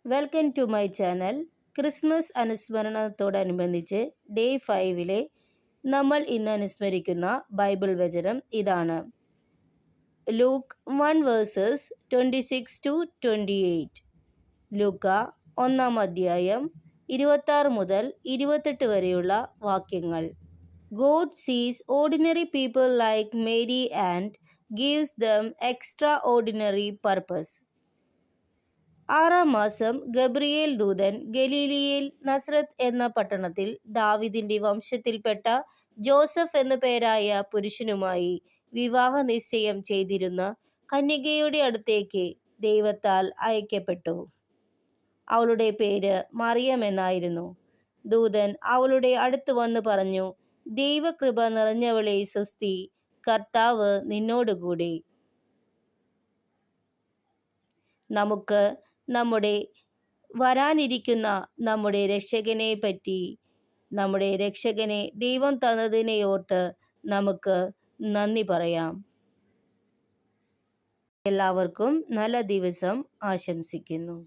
Welcome to my channel. Christmas അനുസ്മരണത്തോടനുബന്ധിച്ച് day 5 നമ്മൾ ഇന്ന് അനുസ്മരിക്കുന്ന ബൈബിൾ വചനം ഇതാണ്. ലൂക്ക് 1:26-28. ലൂക്ക 1-26 മുതൽ 28 വരെയുള്ള വാക്യങ്ങൾ. God sees ordinary people like Mary and gives them extraordinary purpose. 6-ാം മാസം ഗബ്രിയേൽ ദൂതൻ ഗലീലിയയിൽ നസ്രത്ത് എന്ന പട്ടണത്തിൽ ദാവീദിന്റെ വംശത്തിൽപ്പെട്ട ജോസഫ് എന്നു പേരായ പുരുഷനുമായി വിവാഹ നിശ്ചയം ചെയ്തിരുന്ന കന്യകയുടെ അടുത്തേക്ക് ദൈവത്താൽ അയക്കപ്പെട്ടു. അവളുടെ പേര് മറിയം എന്നായിരുന്നു. ദൂതൻ അവളുടെ അടുത്ത് വന്ന് പറഞ്ഞു, ദൈവകൃപ നിറഞ്ഞവളെ സ്വസ്തി, കർത്താവ് നിന്നോടുകൂടി. നമുക്ക് നമ്മുടെ വരാനിരിക്കുന്ന നമ്മുടെ രക്ഷകനെ പറ്റി, നമ്മുടെ രക്ഷകനെ ദൈവം തന്നതിനെ ഓർത്ത് നമുക്ക് നന്ദി പറയാം. എല്ലാവർക്കും നല്ല ദിവസം ആശംസിക്കുന്നു.